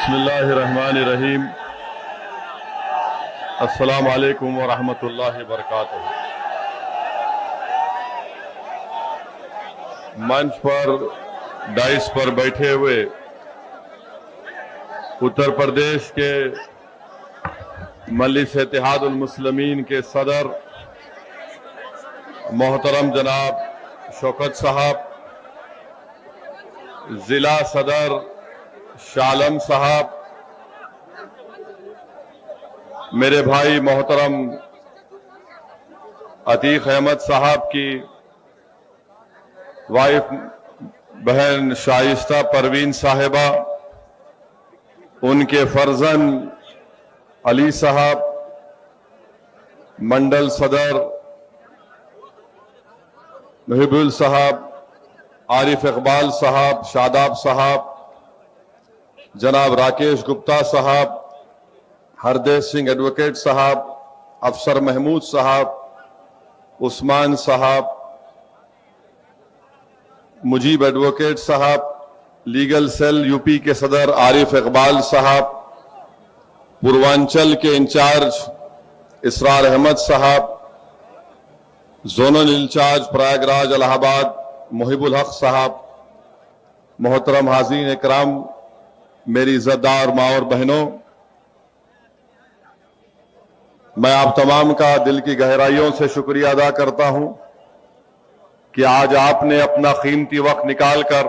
बिस्मिल्लाहिर्रहमानिर्रहीम। अस्सलाम वालेकुम वरहमतुल्लाहि वबरकातुहू। मंच पर डाइस पर बैठे हुए उत्तर प्रदेश के मजलिस इत्तेहादुल मुस्लिमीन के सदर मोहतरम जनाब शौकत साहब, जिला सदर शालम साहब, मेरे भाई मोहतरम अतीक अहमद साहब की वाइफ बहन शाइस्ता परवीन साहिबा, उनके फर्जन अली साहब, मंडल सदर मुहिबुल साहब, आरिफ इकबाल साहब, शादाब साहब, जनाब राकेश गुप्ता साहब, हरदेव सिंह एडवोकेट साहब, अफसर महमूद साहब, उस्मान साहब, मुजीब एडवोकेट साहब, लीगल सेल यूपी के सदर आरिफ इकबाल साहब, पूर्वांचल के इंचार्ज इसरार अहमद साहब, जोनल इंचार्ज प्रयागराज इलाहाबाद मुहिबुल हक साहब, मोहतरम हाज़रीन इकराम, मेरी इज़्ज़तदार माँ और बहनों, मैं आप तमाम का दिल की गहराइयों से शुक्रिया अदा करता हूं कि आज आपने अपना कीमती वक्त निकालकर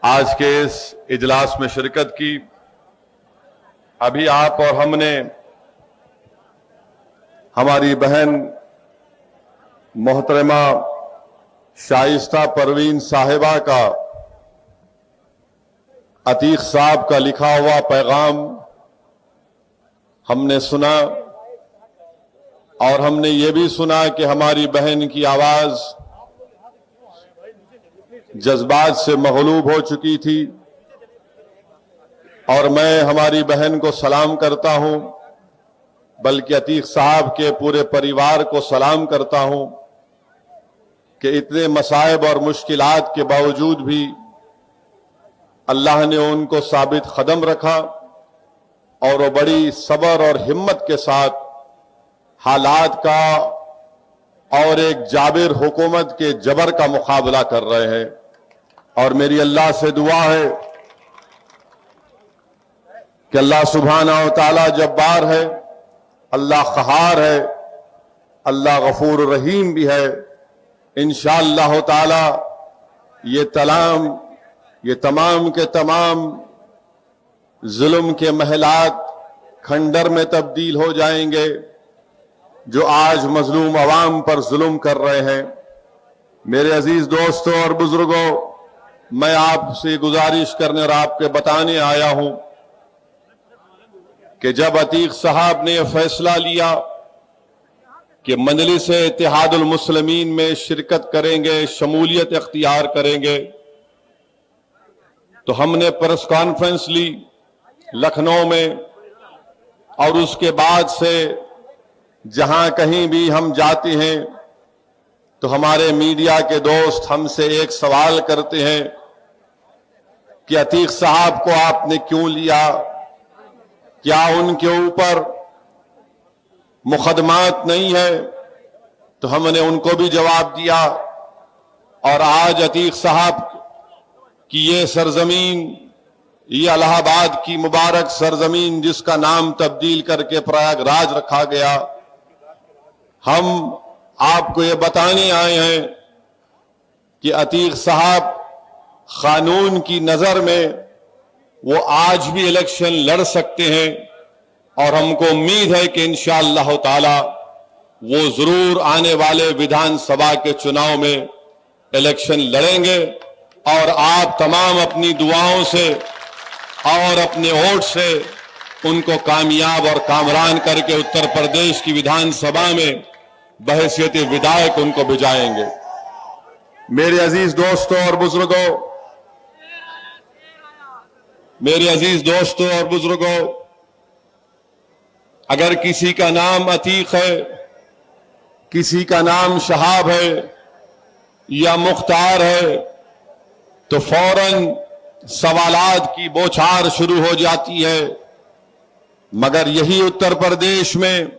आज के इस इजलास में शिरकत की। अभी आप और हमने हमारी बहन मोहतरमा शाइस्ता परवीन साहिबा का, अतीक साहब का लिखा हुआ पैगाम हमने सुना, और हमने ये भी सुना कि हमारी बहन की आवाज जज्बात से मगलूब हो चुकी थी। और मैं हमारी बहन को सलाम करता हूं, बल्कि अतीक साहब के पूरे परिवार को सलाम करता हूं कि इतने मसाइब और मुश्किलात के बावजूद भी अल्लाह ने उनको साबित कदम रखा और वो बड़ी सब्र और हिम्मत के साथ हालात का और एक जाबिर हुकूमत के जबर का मुकाबला कर रहे हैं। और मेरी अल्लाह से दुआ है कि अल्लाह सुब्हाना व तआला जब्बार है, अल्लाह क़हार है, अल्लाह गफूर रहीम भी है। इंशाअल्लाह ताला ये तमाम के तमाम जुल्म के महलात खंडर में तब्दील हो जाएंगे जो आज मजलूम अवाम पर जुल्म कर रहे हैं। मेरे अजीज दोस्तों और बुजुर्गों, मैं आपसे गुजारिश करने और आपके बताने आया हूं कि जब अतीक साहब ने यह फैसला लिया कि मजलिस इत्तेहादुल मुस्लिमीन में शिरकत करेंगे, शमूलियत इख्तियार करेंगे, तो हमने प्रेस कॉन्फ्रेंस ली लखनऊ में। और उसके बाद से जहां कहीं भी हम जाते हैं तो हमारे मीडिया के दोस्त हमसे एक सवाल करते हैं कि अतीक साहब को आपने क्यों लिया, क्या उनके ऊपर मुकदमात नहीं है? तो हमने उनको भी जवाब दिया। और आज अतीक साहब की ये सरजमीन, ये इलाहाबाद की मुबारक सरजमीन जिसका नाम तब्दील करके प्रयागराज रखा गया, हम आपको ये बताने आए हैं कि अतीक साहब कानून की नजर में वो आज भी इलेक्शन लड़ सकते हैं। और हमको उम्मीद है कि इंशाअल्लाह ताला वो जरूर आने वाले विधानसभा के चुनाव में इलेक्शन लड़ेंगे। और आप तमाम अपनी दुआओं से और अपने वोट से उनको कामयाब और कामरान करके उत्तर प्रदेश की विधानसभा में बहैसियत विधायक उनको भिजाएंगे। मेरे अजीज दोस्तों और बुजुर्गों, अगर किसी का नाम अतीक है, किसी का नाम शहाब है या मुख्तार है, तो फौरन सवालात की बौछार शुरू हो जाती है। मगर यही उत्तर प्रदेश में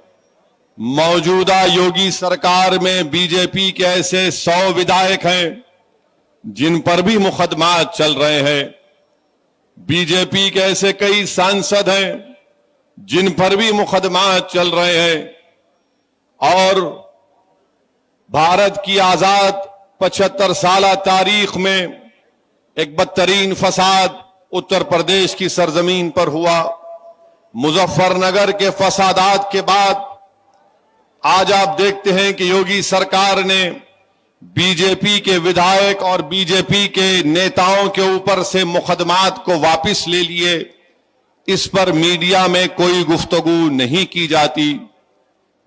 मौजूदा योगी सरकार में बीजेपी के ऐसे 100 विधायक हैं जिन पर भी मुकदमात चल रहे हैं। बीजेपी के ऐसे कई सांसद हैं जिन पर भी मुकदमात चल रहे हैं। और भारत की आजाद 75 साल तारीख में एक बदतरीन फसाद उत्तर प्रदेश की सरजमीन पर हुआ। मुजफ्फरनगर के फसादात के बाद आज आप देखते हैं कि योगी सरकार ने बीजेपी के विधायक और बीजेपी के नेताओं के ऊपर से मुकदमात को वापस ले लिए। इस पर मीडिया में कोई गुफ्तगू नहीं की जाती,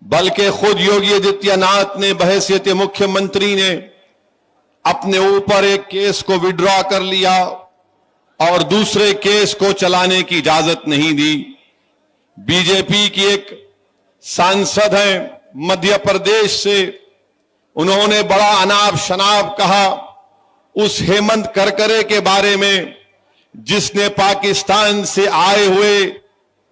बल्कि खुद योगी आदित्यनाथ ने बहैसियत मुख्यमंत्री ने अपने ऊपर एक केस को विड्रॉ कर लिया और दूसरे केस को चलाने की इजाजत नहीं दी। बीजेपी की एक सांसद हैं मध्य प्रदेश से, उन्होंने बड़ा अनाप शनाप कहा उस हेमंत करकरे के बारे में जिसने पाकिस्तान से आए हुए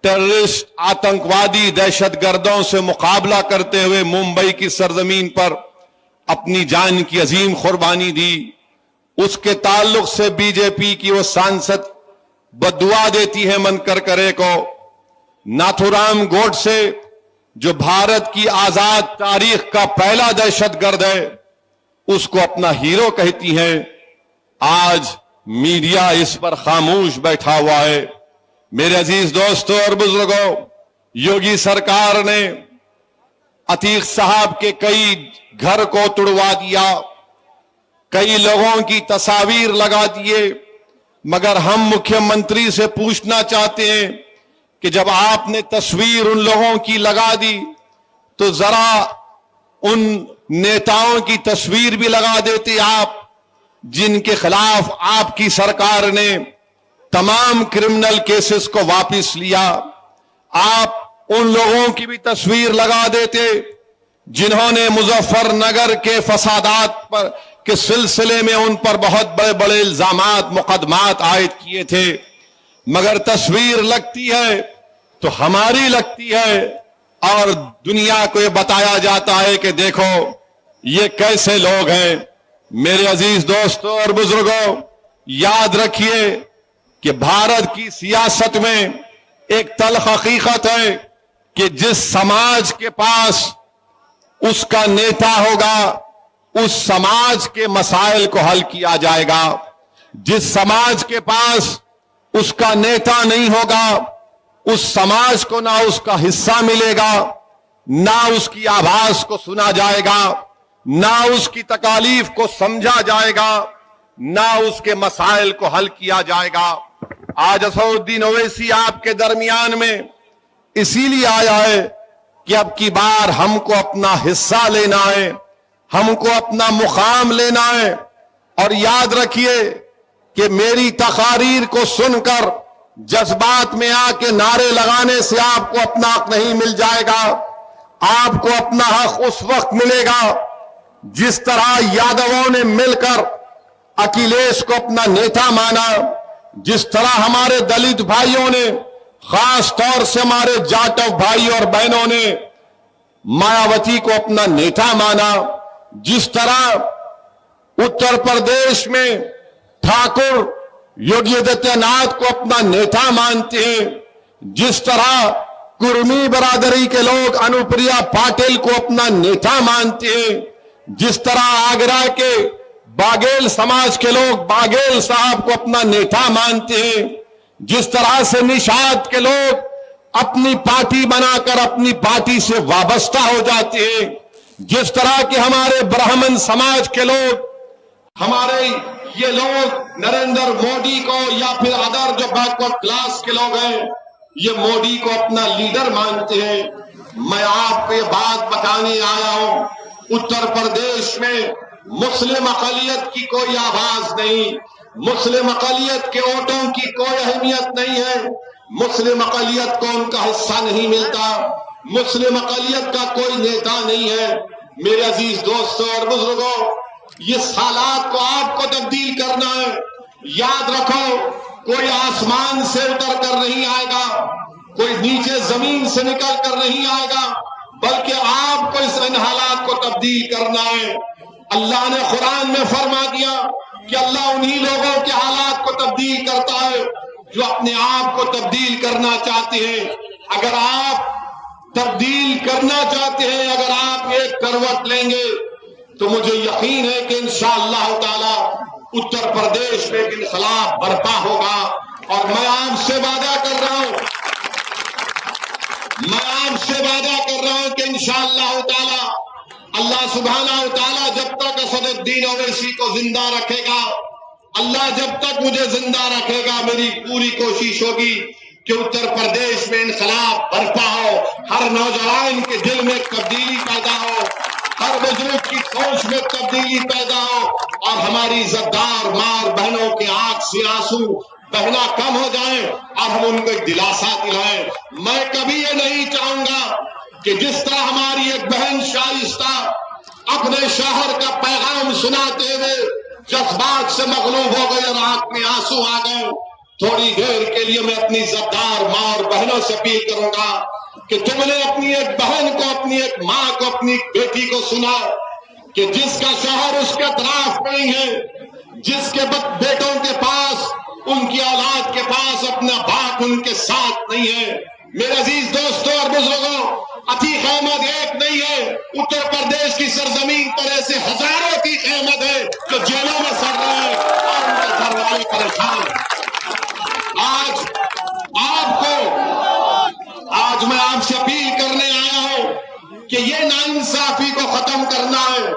टेररिस्ट आतंकवादी दहशतगर्दों से मुकाबला करते हुए मुंबई की सरजमीन पर अपनी जान की अजीम कुर्बानी दी। उसके ताल्लुक से बीजेपी की वो सांसद बददुआ देती है हेमंत करकरे को। नाथुराम गोडसे जो भारत की आजाद तारीख का पहला दहशतगर्द है, उसको अपना हीरो कहती हैं। आज मीडिया इस पर खामोश बैठा हुआ है। मेरे अजीज दोस्तों और बुजुर्गों, योगी सरकार ने अतीक साहब के कई घर को तुड़वा दिया, कई लोगों की तस्वीर लगा दिए। मगर हम मुख्यमंत्री से पूछना चाहते हैं कि जब आपने तस्वीर उन लोगों की लगा दी तो जरा उन नेताओं की तस्वीर भी लगा देते आप जिनके खिलाफ आपकी सरकार ने तमाम क्रिमिनल केसेस को वापस लिया। आप उन लोगों की भी तस्वीर लगा देते जिन्होंने मुजफ्फरनगर के फसादात पर के सिलसिले में उन पर बहुत बड़े बड़े इल्जामात मुकदमात आयद किए थे। मगर तस्वीर लगती है तो हमारी लगती है और दुनिया को ये बताया जाता है कि देखो ये कैसे लोग हैं। मेरे अजीज दोस्तों और बुजुर्गों, याद रखिए कि भारत की सियासत में एक तल्ख हकीकत है कि जिस समाज के पास उसका नेता होगा उस समाज के मसाइल को हल किया जाएगा। जिस समाज के पास उसका नेता नहीं होगा उस समाज को ना उसका हिस्सा मिलेगा, ना उसकी आवाज को सुना जाएगा, ना उसकी तकालीफ को समझा जाएगा, ना उसके मसाइल को हल किया जाएगा। आज असदुद्दीन ओवैसी आपके दरमियान में इसीलिए आया है कि अब की बार हमको अपना हिस्सा लेना है, हमको अपना मुकाम लेना है। और याद रखिए कि मेरी तकारीर को सुनकर जज्बात में आके नारे लगाने से आपको अपना हक नहीं मिल जाएगा। आपको अपना हक उस वक्त मिलेगा जिस तरह यादवों ने मिलकर अखिलेश को अपना नेता माना, जिस तरह हमारे दलित भाइयों ने, खास तौर से हमारे जाटव भाई और बहनों ने मायावती को अपना नेता माना, जिस तरह उत्तर प्रदेश में ठाकुर योगी आदित्यनाथ को अपना नेता मानते हैं, जिस तरह कुर्मी बरादरी के लोग अनुप्रिया पाटिल को अपना नेता मानते हैं, जिस तरह आगरा के बाघेल समाज के लोग बाघेल साहब को अपना नेता मानते हैं, जिस तरह से निषाद के लोग अपनी पार्टी बनाकर अपनी पार्टी से वाबस्ता हो जाते हैं, जिस तरह के हमारे ब्राह्मण समाज के लोग, हमारे ये लोग नरेंद्र मोदी को या फिर अदर जो बैकवर्ड क्लास के लोग हैं ये मोदी को अपना लीडर मानते हैं। मैं आपको ये बात बताने आया हूं, उत्तर प्रदेश में मुस्लिम अक़लियत की कोई आवाज नहीं, मुस्लिम अक़लियत के वोटों की कोई अहमियत नहीं है, मुस्लिम अक़लियत को उनका हिस्सा नहीं मिलता, मुस्लिम अक़लियत का कोई नेता नहीं है। मेरे अजीज दोस्तों और बुजुर्गों, ये हालात को आपको तब्दील करना है, याद रखो, कोई आसमान से उतर कर नहीं आएगा, कोई नीचे जमीन से निकल कर नहीं आएगा, बल्कि आपको इन हालात को तब्दील करना है। अल्लाह ने कुरान में फरमा दिया कि अल्लाह उन्हीं लोगों के हालात को तब्दील करता है जो अपने आप को तब्दील करना चाहते हैं। अगर आप तब्दील करना चाहते हैं, अगर आप एक करवट लेंगे, तो मुझे यकीन है कि इंशाअल्लाह ताला उत्तर प्रदेश में एक इन्कलाब बर्पा होगा। और मैं आपसे वादा कर रहा हूं, कि इंशाअल्लाह ताला अल्लाह सुब्हानहू ताला जब तक असदुद्दीन ओवैसी को जिंदा रखेगा, अल्लाह जब तक मुझे जिंदा रखेगा, मेरी पूरी कोशिश होगी कि उत्तर प्रदेश में इन्कलाब बर्पा हो, हर नौजवान के दिल में तब्दीली पैदा हो, हर बुजुर्ग की सोच में तब्दीली पैदा हो, और हमारी इज्जतदार माँ और बहनों के आंख से आंसू बहना कम हो जाए और हम उनको एक दिलासा दिलाएं। मैं कभी ये नहीं चाहूंगा कि जिस तरह हमारी एक बहन शाइस्ता अपने शौहर का पैगाम सुनाते हुए जज्बात से मगलूब हो गई और आंख में आंसू आ गए, थोड़ी देर के लिए मैं अपनी इज्जतदार माँ और बहनों से अपील करूंगा कि तुमने अपनी एक बहन को, अपनी एक माँ को, अपनी बेटी को सुना कि जिसका शौहर उसके तरफ नहीं है, जिसके बेटों के पास, उनकी औलाद के पास अपना बाप उनके साथ नहीं है। मेरे अजीज दोस्तों और बुजुर्गों, अतीक अहमद एक नहीं है, उत्तर प्रदेश की सरजमीन पर ऐसे हजारों अतीक अहमद है जो जेलों में सड़ रहे हैं और उनके घर वाले परेशान। आज मैं आपसे अपील करने आया हूं कि ये नाइंसाफी को खत्म करना है।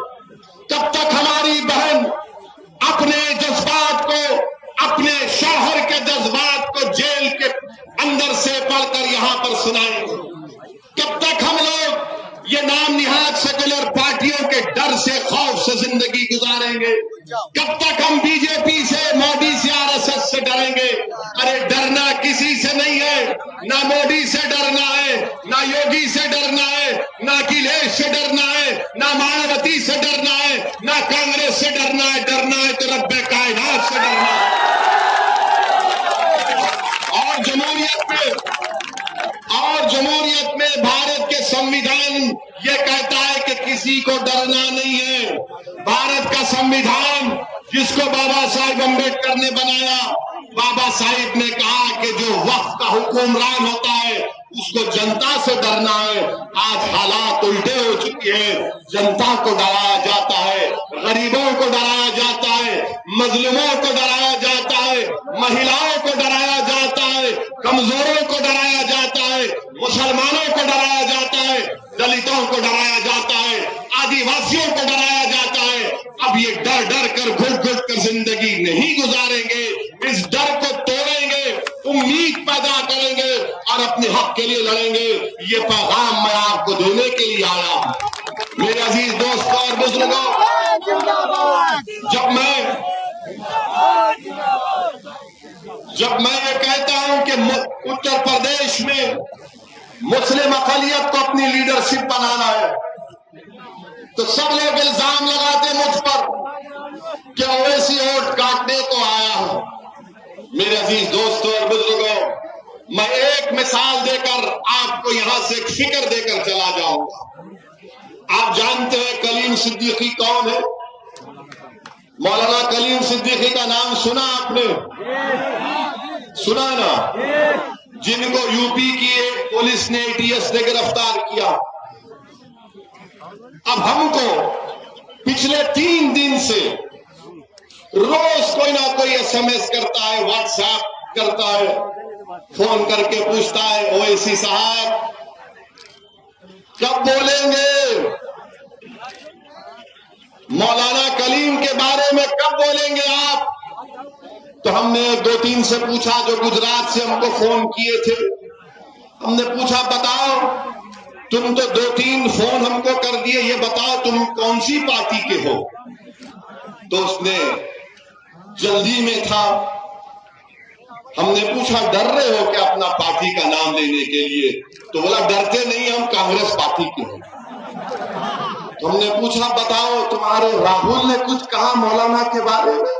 तब तक हमारी बहन अपने जज्बात को, अपने शौहर के जज्बात को जेल के अंदर से पढ़कर यहां पर सुनाएंगे। कब तक हम लोग ये नाम निहाद सेकुलर पार्टियों के डर से, खौफ से जिंदगी गुजारेंगे? कब तक हम बीजेपी से, मोदी से, आरएसएस से डरेंगे? अरे डरना किसी से नहीं है, ना मोदी से डरना है, ना योगी से डरना है, ना अखिलेश से डरना है, ना मायावती से डरना है, ना कांग्रेस से डरना है। डरना है तो रब्बे कायनात से डरना है। और जमहूरियत में भारत के संविधान ये कहता है कि किसी को डरना नहीं है। भारत का संविधान जिसको बाबा साहिब अम्बेडकर ने बनाया, बाबा साहिब ने कहा कि जो वक्त का हुक्मरान होता है उसको जनता से डरना है। आज हालात उल्टे हो चुके हैं, जनता को डराया जाता है, गरीबों को डराया जाता है, मजलूमों को डराया जाता है, महिलाओं को डराया जाता है, कमजोरों को डराया जाता है, मुसलमानों को डराया जाता है, दलितों को डराया जाता है, आदिवासियों को डराया जाता है। अब ये डर डर कर, घुट घुट कर जिंदगी नहीं गुजारेंगे, इस डर को तोड़ेंगे, उम्मीद पैदा करेंगे और अपने हक के लिए लड़ेंगे। ये पैगाम मैं आपको देने के लिए आया हूं। मेरे अजीज दोस्तों और बुजुर्गों, जब मैं ये कहता हूं कि उत्तर प्रदेश में मुस्लिम अक़लियत को अपनी लीडरशिप बनाना है, तो सब लोग इल्जाम लगाते मुझ पर कि ओवैसी वोट काटने को आया हूं। मेरे अजीज दोस्तों और बुजुर्गों, मैं एक मिसाल देकर आपको यहां से एक फिक्र देकर चला जाऊंगा। आप जानते हैं कलीम सिद्दीकी कौन है? मौलाना कलीम सिद्दीकी का नाम सुना आपने? सुना ना? जिनको यूपी की पुलिस ने, एटीएस ने गिरफ्तार किया। अब हमको पिछले 3 दिन से रोज कोई ना कोई एसएमएस करता है, व्हाट्सएप करता है, फोन करके पूछता है, ओवैसी साहब कब बोलेंगे? मौलाना कलीम के बारे में कब बोलेंगे आप? तो हमने 2-3 से पूछा जो गुजरात से हमको फोन किए थे। हमने पूछा बताओ, तुम तो 2-3 फोन हमको कर दिए, ये बताओ तुम कौन सी पार्टी के हो? तो उसने जल्दी में था। हमने पूछा डर रहे हो क्या अपना पार्टी का नाम लेने के लिए? तो बोला डरते नहीं, हम कांग्रेस पार्टी के हैं। तो हमने पूछा बताओ तुम्हारे राहुल ने कुछ कहा मौलाना के बारे में?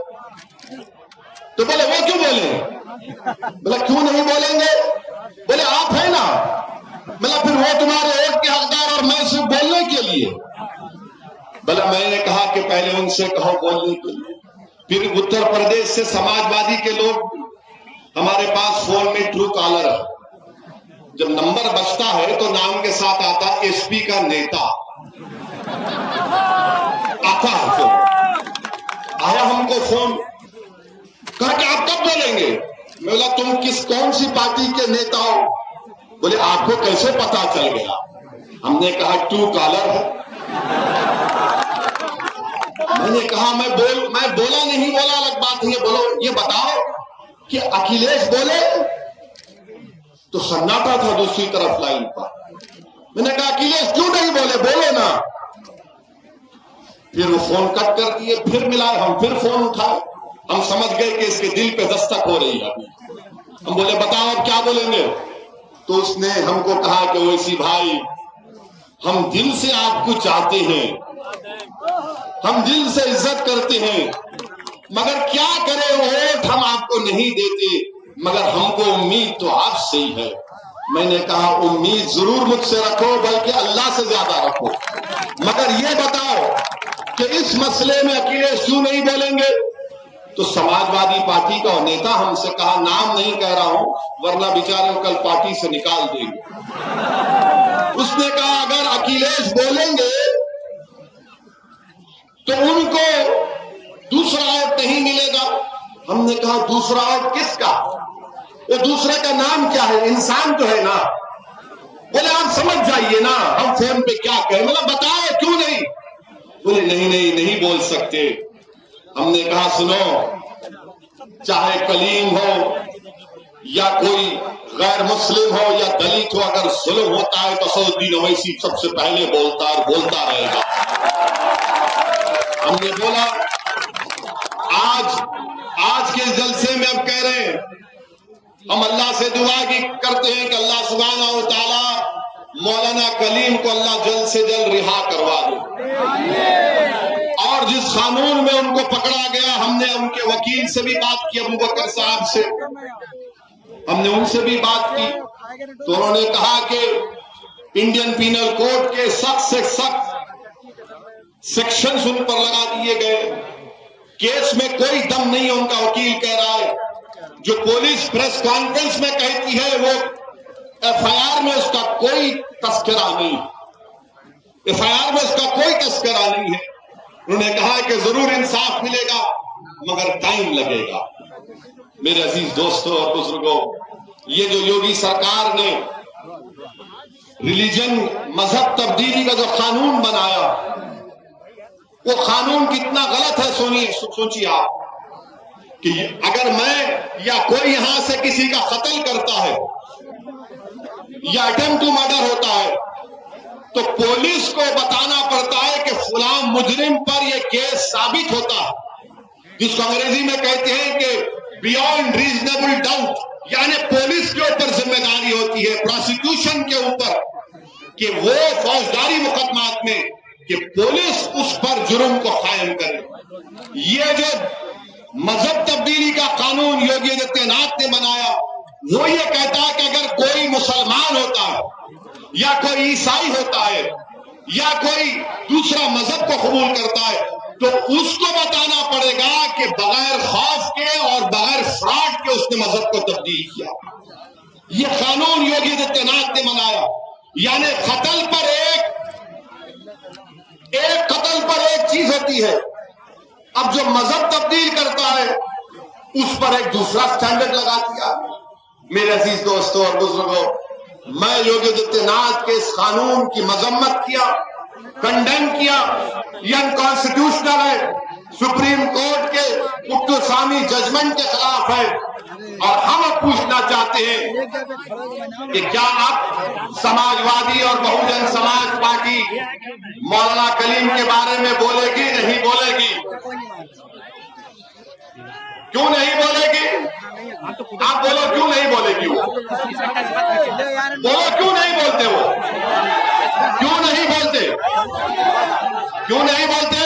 تو بولے وہ کیوں بولیں؟ بولا کیوں نہیں بولیں گے؟ بولے آپ ہیں نا. بولا پھر وہ تمہارے ووٹ کے حقدار اور میں صرف بولنے کے لیے. بولا میں نے کہا کہ پہلے ان سے کہو بولنے کے لیے. پھر اتر پردیش سے سماجوادی کے لوگ ہمارے پاس فون میں ٹرو کالر ہے. جب نمبر بجتا ہے تو نام کے ساتھ آتا ایس پی کا نیتا آتا ہے. آیا ہم کو فون کہا کہ آپ کب بولیں گے؟ میں بولا تم کون سی پارٹی کے نیتا ہو؟ بولے آپ کو کیسے پتا چل گیا؟ ہم نے کہا ٹرو کالر ہے. میں نے کہا میں بولا نہیں بولا الگ بات ہے. بولو یہ بتاؤ کہ اکھلیش بولے تو سناٹا تھا دوسری طرف لائن پر. میں نے کہا اکھلیش کیوں نہیں بولے؟ بولو نا. پھر وہ فون کٹ کر دیے. پھر ملائے ہم پھر فون اٹھائے. ہم سمجھ گئے کہ اس کے دل پہ دستک ہو رہی ہے. ہم بولے بتاؤ اب کیا بولیں گے؟ تو اس نے ہم کو کہا کہ ویسی بھائی ہم دل سے آپ کو چاہتے ہیں, ہم دل سے عزت کرتے ہیں, مگر کیا کرے ووٹ ہم آپ کو نہیں دیتے, مگر ہم کو امید تو آپ سے ہی ہے. میں نے کہا امید ضرور مجھ سے رکھو, بلکہ اللہ سے زیادہ رکھو, مگر یہ بتاؤ کہ اس مسئلے میں اکھلیش کیوں نہیں بولیں گے؟ تو سماجوادی پارٹی کا نیتا ہم سے کہا نام نہیں کہہ رہا ہوں ورنہ بیچارے کو کل پارٹی سے نکال دیں گے. اس نے کہا اگر اکھلیش بولیں گے تو ان کو دوسرا ووٹ نہیں ملے گا. ہم نے کہا دوسرا ووٹ کس کا؟ وہ دوسرے کا نام کیا ہے؟ انسان تو ہے نا. بولے آپ سمجھ جائیے نا ہم فون پہ کیا کہیں. مطلب بتاؤ کیوں نہیں؟ بولے نہیں بول سکتے. ہم نے کہا سنو, چاہے کلیم ہو یا کوئی غیر مسلم ہو یا دلت ہو, اگر ظلم ہوتا ہے تو اسد الدین اویسی سب سے پہلے بولتا اور بولتا رہے گا. ہم نے بولا آج کے جلسے میں اب کہہ رہے ہیں ہم اللہ سے دعا کرتے ہیں کہ اللہ سبحانہ و تعالی مولانا کلیم کو اللہ جلد سے جلد رہا کروا دے. اور جس قانون میں ان کو پکڑا گیا, ہم نے ان کے وکیل سے بھی بات کی, ابوبکر صاحب سے ہم نے ان سے بھی بات کی, تو انہوں نے کہا کہ انڈین پینل کوڈ کے سخت سے سخت سیکشنز ان پر لگا دیے گئے. کیس میں کوئی دم نہیں ہے, ان کا وکیل کہہ رہا ہے. جو پولیس پریس کانفرنس میں کہتی ہے وہ ایف آئی آر میں اس کا کوئی تذکرہ نہیں, ایف آئی آر میں اس کا کوئی تذکرہ نہیں ہے. انہوں نے کہا کہ ضرور انصاف ملے گا مگر ٹائم لگے گا. میرے عزیز دوستوں اور بزرگوں, یہ جو یوگی سرکار نے ریلیجن مذہب تبدیلی کا جو قانون بنایا, وہ قانون کتنا غلط ہے سوچیے آپ کہ اگر میں یا کوئی یہاں سے کسی کا قتل کرتا ہے یا اٹیمپٹ ٹو مرڈر ہوتا ہے تو پولیس کو بتانا پڑتا ہے کہ فلاں مجرم پر یہ کیس ثابت ہوتا ہے, جس کو انگریزی میں کہتے ہیں کہ بیونڈ ریزنیبل ڈاؤٹ, یعنی پولیس کے اوپر ذمہ داری ہوتی ہے, پروسیکیوشن کے اوپر, کہ وہ فوجداری مقدمات میں کہ پولیس اس پر جرم کو قائم کرے. یہ جو مذہب تبدیلی کا قانون یوگی آدتیہ ناتھ نے بنایا وہ یہ کہتا ہے کہ اگر کوئی مسلمان ہوتا ہے یا کوئی عیسائی ہوتا ہے یا کوئی دوسرا مذہب کو قبول کرتا ہے تو اس کو بتانا پڑے گا کہ بغیر خوف کے اور بغیر فراڈ کے اس نے مذہب کو تبدیل کیا. یہ قانون یوگی آدتیہ ناتھ نے بنایا, یعنی قتل پر ایک قتل پر ایک چیز ہوتی ہے. اب جو مذہب تبدیل کرتا ہے اس پر ایک دوسرا سٹینڈرڈ لگا دیا. میرے عزیز دوستوں اور بزرگوں, میں یوگی آدتیہ ناتھ کے اس قانون کی مذمت کیا, کنڈیم کیا. یہ انکانسٹیٹیوشنل ہے, سپریم کورٹ کے مقتصامی ججمنٹ کے خلاف ہے, اور ہم اب پوچھنا چاہتے ہیں کہ کیا اب سماجوادی اور بہوجن سماج پارٹی مولانا کلیم کے بارے میں بولے گی؟ نہیں بولے گی. کیوں نہیں بولے گی؟ آپ بولو کیوں نہیں بولے گی؟ وہ بولو کیوں نہیں بولتے؟ وہ کیوں نہیں بولتے؟ کیوں نہیں بولتے؟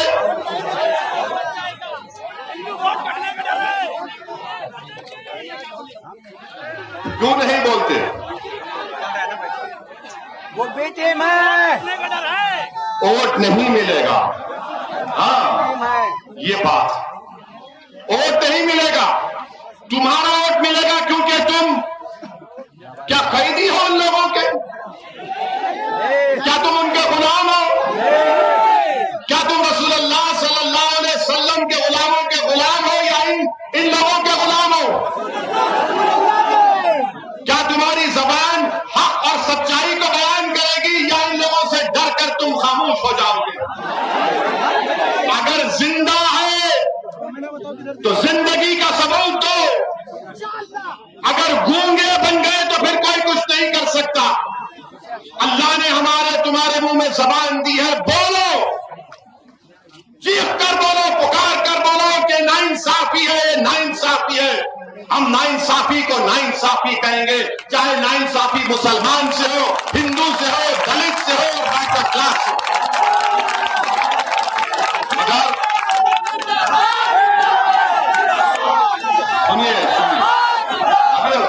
क्यों नहीं बोलते? वो बेटे में वोट नहीं मिलेगा। हाँ, ये बात, वोट नहीं मिलेगा, तुम्हारा वोट मिलेगा, क्योंकि तुम क्या कैदी हो उन लोगों के? क्या तुम उनके गुलाम हो? क्या तुम रसूलुल्लाह सल्लल्लाहु अलैहि वसल्लम के गुलामों के गुलाम हो या इन लोगों के गुलाम हो? क्या तुम्हारी जबान हक और सच्चाई को बयान करेगी या इन लोगों से डर कर तुम खामोश हो जाओगे? अगर जिंदा है तो जिंदगी का सबूत दो, अगर गूंगे बन गए तो फिर कोई कुछ नहीं कर सकता। अल्लाह ने हमारे तुम्हारे मुंह में जबान दी है, बोलो, चीख कर बोलो, पुकार कर बोलो कि नाइंसाफी है, नाइंसाफी है। हम नाइंसाफी को नाइंसाफी कहेंगे, चाहे नाइंसाफी मुसलमान से हो, हिंदू से हो, दलित से हो, बैकवर्ड क्लास से। मगर सुनिए,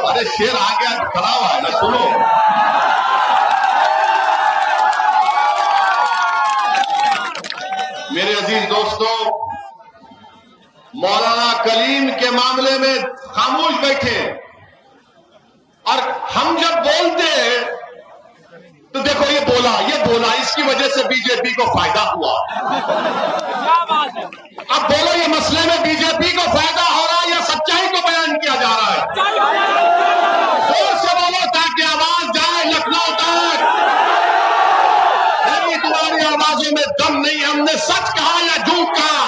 अरे शेर आ गया, खड़ा हुआ है ना, सुनो। मेरे अजीज दोस्तों, मौलाना कलीम के मामले में खामोश बैठे, और हम जब बोलते हैं तो देखो ये बोला, इसकी वजह से बीजेपी को फायदा हुआ। अब बोलो, ये मसले में बीजेपी को फायदा हो रहा है या सच्चाई को बयान किया जा रहा है? जोर से बोलो ताकि आवाज जाए लखनऊ तक। नहीं, तुम्हारी आवाजों में दम नहीं। हमने सच कहा या झूठ कहा?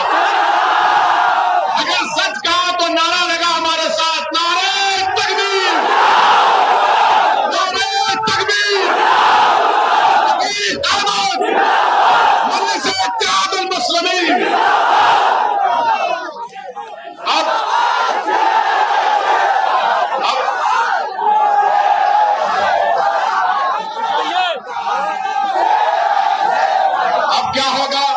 अगर सच कहा तो नारा लगा हमारे साथ, नारे तकबीर, नारे तकबीर, अहमद मजलिस इत्तेहादुल मुस्लिमीन। अब क्या होगा?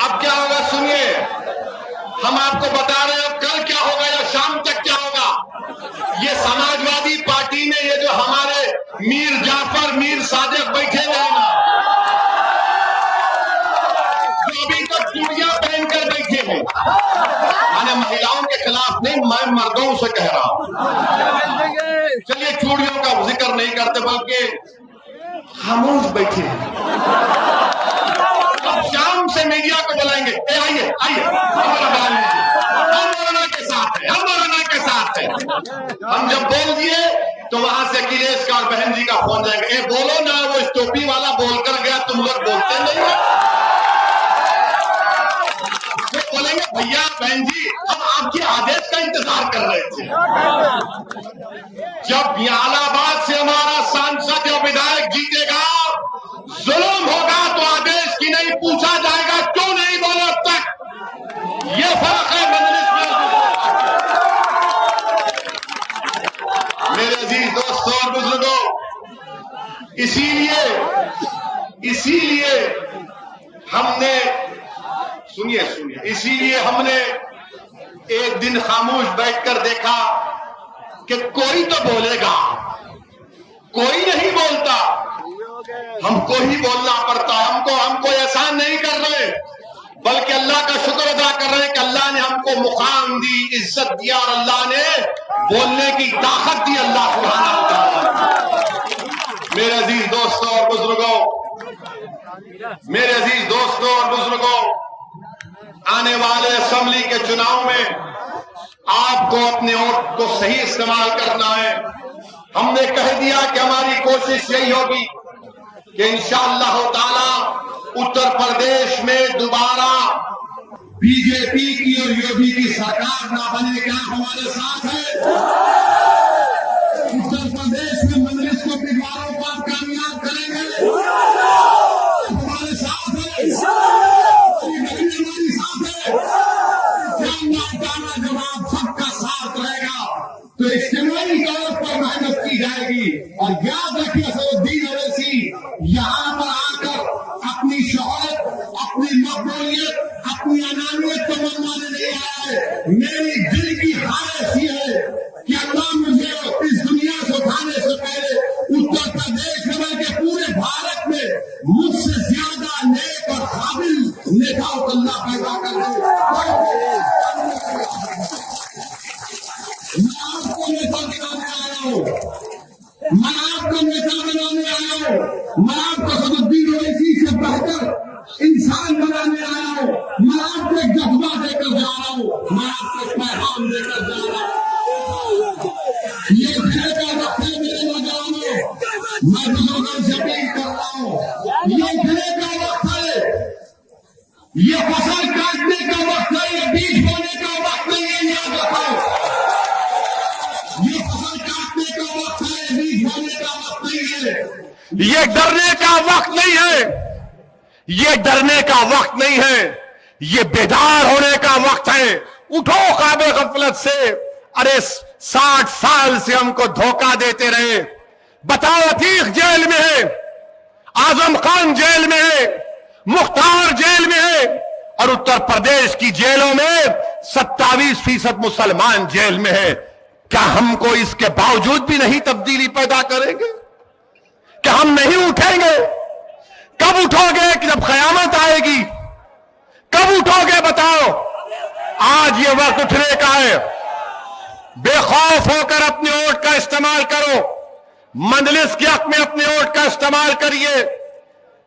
अब क्या होगा? सुनिए, हम आपको बता रहे हैं कल क्या होगा या शाम तक क्या होगा। ये समाजवादी पार्टी में ये जो हमारे मीर जाफर, मीर सादिक बैठे हुए हैं ना, जो अभी तक चूड़ियां पहनकर बैठे हैं, मैंने महिलाओं के खिलाफ नहीं, मैं मर्दों से कह रहा हूं। चलिए, चूड़ियों का जिक्र नहीं करते, बल्कि खामोश बैठे हैं। शाम से मीडिया को बुलाएंगे, आइए हमारा बयान लीजिए, हम मौलाना के साथ हैं, हम मौलाना के साथ हैं। हम जब बोल दिए तो वहां से अखिलेश का और बहन जी का फोन जाएगा, बोलो ना, वो इस टोपी वाला बोलकर गया, तुम लोग बोलते नहीं हो। वो बोलेंगे, भैया बहन जी, हम आपके आदेश का इंतजार कर रहे थे। जब इलाहाबाद से हमारा सांसद या विधायक जीतेगा, जुल्म होगा तो आदेश की नहीं, पूछा जाएगा क्यों नहीं बोले अब तक। ये फर्क है मजलिस में। मेरे अजीज दोस्तों और बुजुर्गों, इसीलिए हमने, सुनिए, इसीलिए हमने एक दिन खामोश बैठकर देखा कि कोई तो बोलेगा, कोई नहीं बोलता, हमको ही बोलना पड़ता। हमको एहसान नहीं कर रहे, बल्कि अल्लाह का शुक्र अदा कर रहे हैं कि अल्लाह ने हमको मुकाम दी, इज्जत दिया, और अल्लाह ने बोलने की ताकत दी। अल्लाह सुब्हानहू व तआला। मेरे अजीज दोस्तों और बुजुर्गों, आने वाले असेंबली के चुनाव में आपको अपने वोट को सही इस्तेमाल करना है। हमने कह दिया कि हमारी कोशिश यही होगी कि इंशाअल्लाह ताला उत्तर प्रदेश में दोबारा बीजेपी की और योगी की सरकार ना बने। क्या हमारे साथ है? उत्तर प्रदेश में मजलिस को बिगाड़ों पर कामयाब करेंगे, हमारे साथ है, हमारे साथ है। जब आप सबका साथ रहेगा तो इज्तिमाई तौर पर मेहनत की जाएगी। और याद रखिए, असदुद्दीन ओवैसी यहाँ पर आकर अपनी शोहरत, अपनी मकबूलियत, अपनी अनानियत को मनवाने नहीं आया है। मेरी दिल की ख्वाहिश ये है कि अल्लाह یہ فصل کاٹنے کا وقت ہے، یہ بیج بونے کا وقت نہیں ہے، یاد رکھو۔ یہ فصل کاٹنے کا وقت ہے، بیج بونے کا وقت نہیں ہے۔ یہ ڈرنے کا وقت نہیں ہے، یہ ڈرنے کا وقت نہیں ہے، یہ بیدار ہونے کا وقت ہے۔ اٹھو خواب غفلت سے۔ ارے 60 سال سے ہم کو دھوکہ دیتے رہے۔ بتاؤ، عتیق جیل میں ہے، اعظم خان جیل میں ہے، مختار جیل میں ہے، اور اتر پردیش کی جیلوں میں 27% مسلمان جیل میں ہے۔ کیا ہم کو اس کے باوجود بھی نہیں تبدیلی پیدا کریں گے؟ کہ ہم نہیں اٹھیں گے؟ کب اٹھو گے؟ کہ جب قیامت آئے گی۔ کب اٹھو گے بتاؤ؟ آج یہ وقت اٹھنے کا ہے۔ بے خوف ہو کر اپنے ووٹ کا استعمال کرو۔ مجلس کے حق میں اپنے ووٹ کا استعمال کریے۔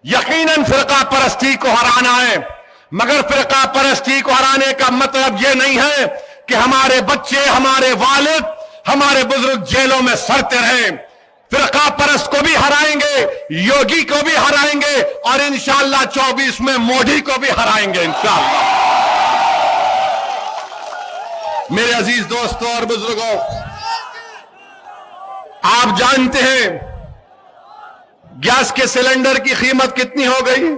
یقیناً فرقہ پرستی کو ہرانا ہے، مگر فرقہ پرستی کو ہرانے کا مطلب یہ نہیں ہے کہ ہمارے بچے، ہمارے والد، ہمارے بزرگ جیلوں میں سڑتے رہیں۔ فرقہ پرست کو بھی ہرائیں گے، یوگی کو بھی ہرائیں گے، اور انشاءاللہ 24 میں مودی کو بھی ہرائیں گے انشاءاللہ۔ میرے عزیز دوستوں اور بزرگوں، آپ جانتے ہیں گیس کے سلنڈر کی قیمت کتنی ہو گئی؟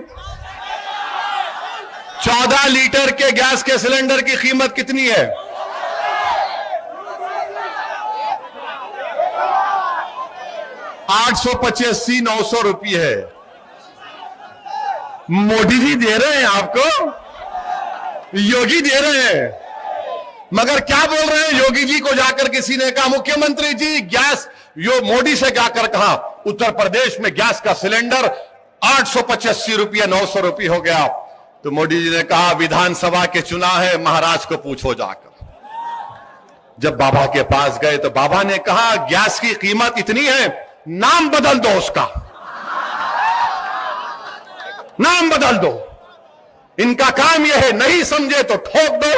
14 لیٹر کے گیس کے سلنڈر کی قیمت کتنی ہے؟ 885 900 روپیے ہے۔ مودی جی دے رہے ہیں آپ کو، یوگی دے رہے ہیں، مگر کیا بول رہے ہیں؟ یوگی جی کو جا کر کسی نے کہا مکھیہ منتری جی گیس، مودی سے جا کر کہا اتر پردیش میں گیس کا سلنڈر 885 روپیہ 900 روپیے ہو گیا۔ تو مودی جی نے کہا ودھان سبھا کے چنا ہے، مہاراج کو پوچھو جا کر۔ جب بابا کے پاس گئے تو بابا نے کہا گیس کی قیمت اتنی ہے، نام بدل دو اس کا، نام بدل دو۔ ان کا کام یہ ہے، نہیں سمجھے تو ٹھوک دو۔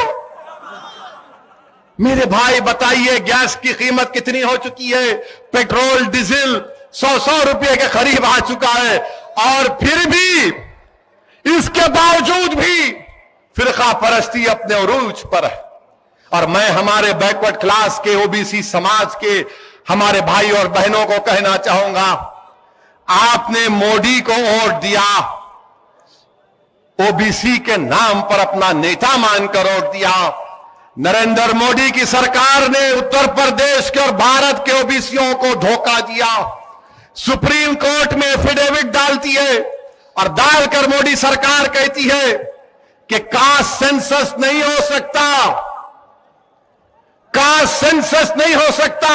میرے بھائی بتائیے گیس کی قیمت کتنی ہو چکی ہے؟ پیٹرول ڈیزل 100 روپے کے قریب آ چکا ہے، اور پھر بھی اس کے باوجود بھی فرقہ پرستی اپنے عروج پر ہے۔ اور میں ہمارے بیکورڈ کلاس کے، او بی سی سماج کے ہمارے بھائی اور بہنوں کو کہنا چاہوں گا، آپ نے مودی کو ووٹ دیا، او بی سی کے نام پر اپنا نیتا مان کر ووٹ دیا۔ نریندر مودی کی سرکار نے اتر پردیش کے اور بھارت کے او بی سیوں کو دھوکہ دیا۔ سپریم کورٹ میں ایفیڈیوٹ ڈالتی ہے، اور ڈال کر مودی سرکار کہتی ہے کہ کاسٹ سینسس نہیں ہو سکتا، کاسٹ سینسس نہیں ہو سکتا،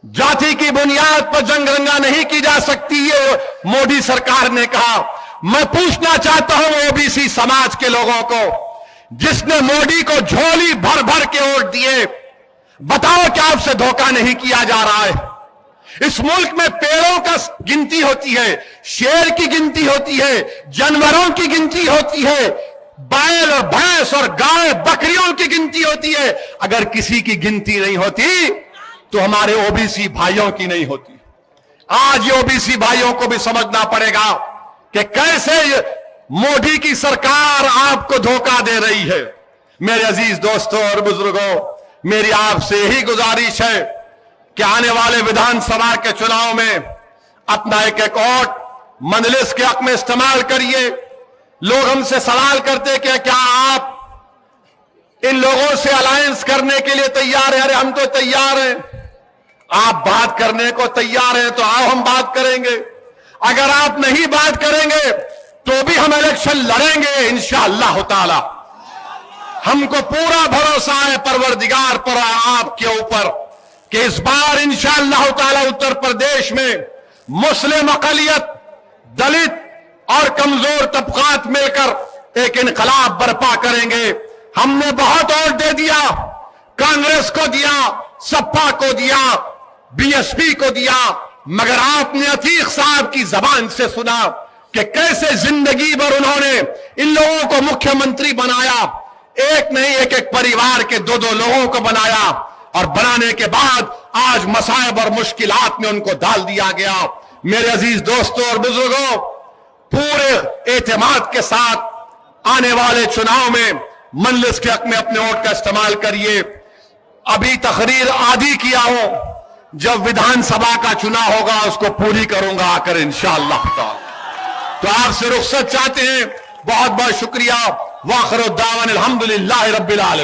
جاتی کی بنیاد پر جنگ رنگا نہیں کی جا سکتی، یہ مودی سرکار نے کہا۔ میں پوچھنا چاہتا ہوں او بی سی سماج کے لوگوں کو، جس نے مودی کو جھولی بھر بھر کے ووٹ دیے، بتاؤ کہ آپ سے دھوکہ نہیں کیا جا رہا ہے؟ اس ملک میں پیڑوں کا گنتی ہوتی ہے، شیر کی گنتی ہوتی ہے، جانوروں کی گنتی ہوتی ہے، بیل اور بھینس اور گائے بکریوں کی گنتی ہوتی ہے۔ اگر کسی کی گنتی نہیں ہوتی تو ہمارے او بی سی بھائیوں کی نہیں ہوتی۔ آج یہ او بی سی بھائیوں کو بھی سمجھنا پڑے گا کہ کیسے مودی کی سرکار آپ کو دھوکہ دے رہی ہے۔ میرے عزیز دوستوں اور بزرگوں، میری آپ سے یہی گزارش ہے کہ آنے والے ودھان سبھا کے چناؤ میں اپنا ایک ووٹ مجلس کے حق میں استعمال کریے۔ لوگ ہم سے سوال کرتے کہ کیا آپ ان لوگوں سے الائنس کرنے کے لیے تیار ہیں؟ ارے ہم تو تیار ہیں، آپ بات کرنے کو تیار ہیں تو آؤ ہم بات کریں گے۔ اگر آپ نہیں بات کریں گے تو بھی ہم الیکشن لڑیں گے انشاءاللہ تعالی۔ ہم کو پورا بھروسہ ہے پروردگار پر اور آپ کے اوپر کہ اس بار انشاءاللہ تعالی اتر پردیش میں مسلم اقلیت، دلت اور کمزور طبقات مل کر ایک انقلاب برپا کریں گے۔ ہم نے بہت ووٹ دے دیا، کانگریس کو دیا، سپا کو دیا، بی ایس پی کو دیا، مگر آپ نے عتیق صاحب کی زبان سے سنا کہ کیسے زندگی بھر انہوں نے ان لوگوں کو مکھیہ منتری بنایا، ایک نہیں ایک پریوار کے 2 لوگوں کو بنایا، اور بنانے کے بعد آج مصائب اور مشکلات میں ان کو ڈال دیا گیا۔ میرے عزیز دوستوں اور بزرگوں، پورے اعتماد کے ساتھ آنے والے چناؤ میں مجلس کے حق میں اپنے ووٹ کا استعمال کریے. ابھی تقریر آدھی کیا ہوں, جب ودھان سبھا کا چناؤ ہوگا اس کو پوری کروں گا آ کر انشاءاللہ تعالی. تو آپ سے رخصت چاہتے ہیں. بہت بہت شکریہ. واخر الدعوانا الحمدللہ رب العالمین.